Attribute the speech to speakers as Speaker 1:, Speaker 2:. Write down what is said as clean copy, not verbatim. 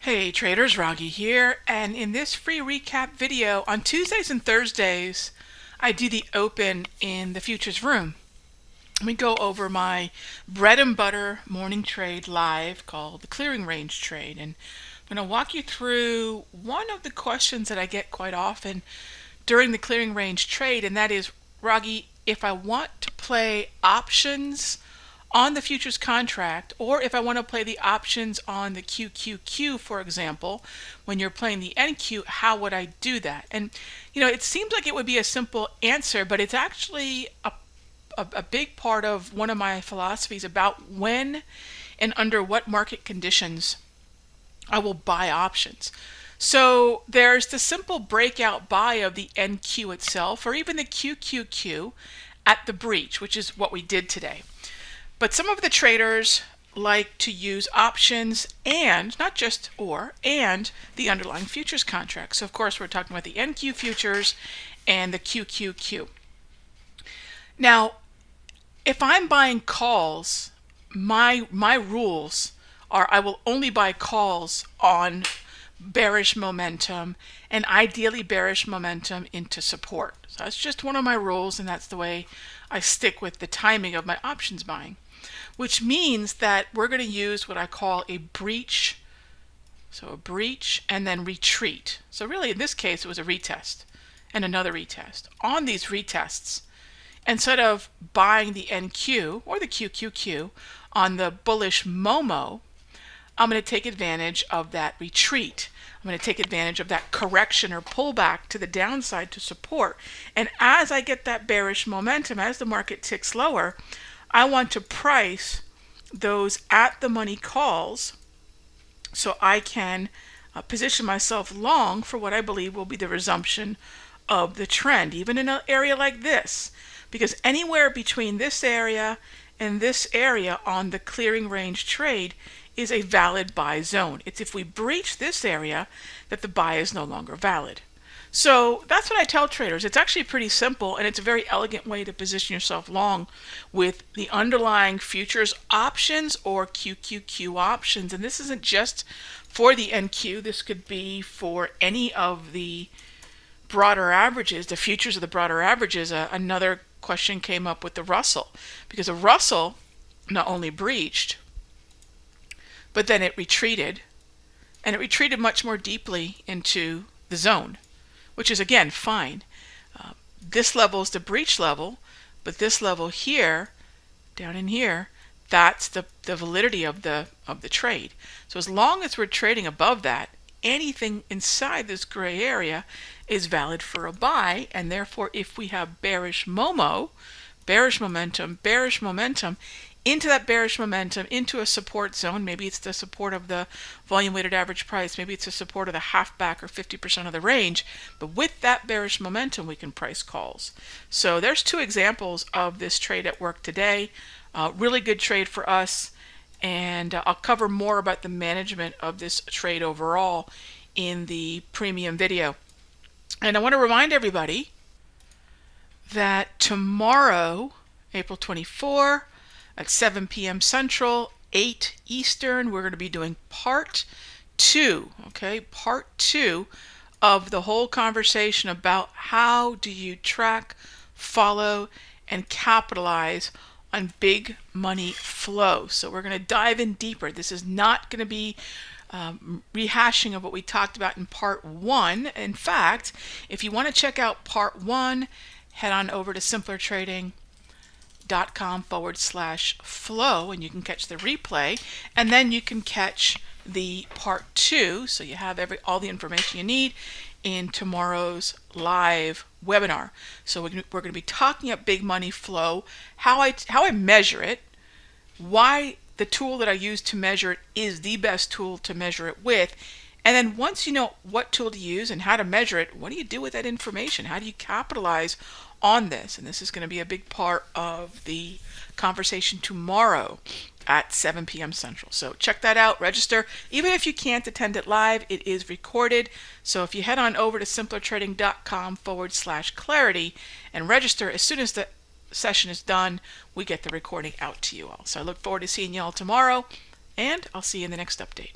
Speaker 1: Hey traders, Raghee here, and in this free recap video on Tuesdays and Thursdays I do the open in the futures room. We go over my bread and butter morning trade live called the clearing range trade, and I'm going to walk you through one of the questions that I get quite often during the clearing range trade, and that is, Raghee, if I want to play options on the futures contract, or if I want to play the options on the QQQ, for example, when you're playing the NQ, how would I do that? And it seems like it would be a simple answer, but it's actually a big part of one of my philosophies about when and under what market conditions I will buy options. So there's the simple breakout buy of the NQ itself, or even the QQQ at the breach, which is what we did today. But some of the traders like to use options and, not just or, and the underlying futures contract. So of course we're talking about the NQ futures and the QQQ. Now, if I'm buying calls, my rules are I will only buy calls on bearish momentum, and ideally bearish momentum into support. So that's just one of my rules, and that's the way I stick with the timing of my options buying, which means that we're going to use what I call a breach. So a breach and then retreat. So really in this case it was a retest and another retest. On these retests, instead of buying the NQ or the QQQ on the bullish Momo, I'm going to take advantage of that retreat. I'm going to take advantage of that correction or pullback to the downside to support. And as I get that bearish momentum, as the market ticks lower, I want to price those at the money calls so I can position myself long for what I believe will be the resumption of the trend, even in an area like this. Because anywhere between this area and this area on the clearing range trade is a valid buy zone. It's if we breach this area that the buy is no longer valid. So that's what I tell traders. It's actually pretty simple, and it's a very elegant way to position yourself long with the underlying futures options or QQQ options. And this isn't just for the NQ. This could be for any of the broader averages, the futures of the broader averages. Another question came up with the Russell, because the Russell not only breached, but then it retreated, and it retreated much more deeply into the zone, which is again fine. This level is the breach level, but this level here, down in here, that's the validity of the trade. So as long as we're trading above that, anything inside this gray area is valid for a buy, and therefore if we have bearish Momo, bearish momentum into that bearish momentum, into a support zone, maybe it's the support of the volume weighted average price, maybe it's the support of the halfback or 50% of the range, but with that bearish momentum we can price calls. So there's two examples of this trade at work today. Really good trade for us, and I'll cover more about the management of this trade overall in the premium video. And I want to remind everybody that tomorrow, April 24, at 7 p.m. Central, 8 Eastern, we're going to be doing part 2, okay? Part 2 of the whole conversation about how do you track, follow, and capitalize on big money flow. So we're going to dive in deeper. This is not going to be rehashing of what we talked about in part 1. In fact, if you want to check out part 1, head on over to simplertrading.com/flow, and you can catch the replay, and then you can catch the part 2, so you have all the information you need in tomorrow's live webinar. So we're going to be talking about big money flow, how I measure it, why the tool that I use to measure it is the best tool to measure it with. And then once you know what tool to use and how to measure it, what do you do with that information? How do you capitalize on this? And this is going to be a big part of the conversation tomorrow at 7 p.m. Central. So check that out, register. Even if you can't attend it live, it is recorded. So if you head on over to simplertrading.com/clarity and register, as soon as the session is done, we get the recording out to you all. So I look forward to seeing you all tomorrow, and I'll see you in the next update.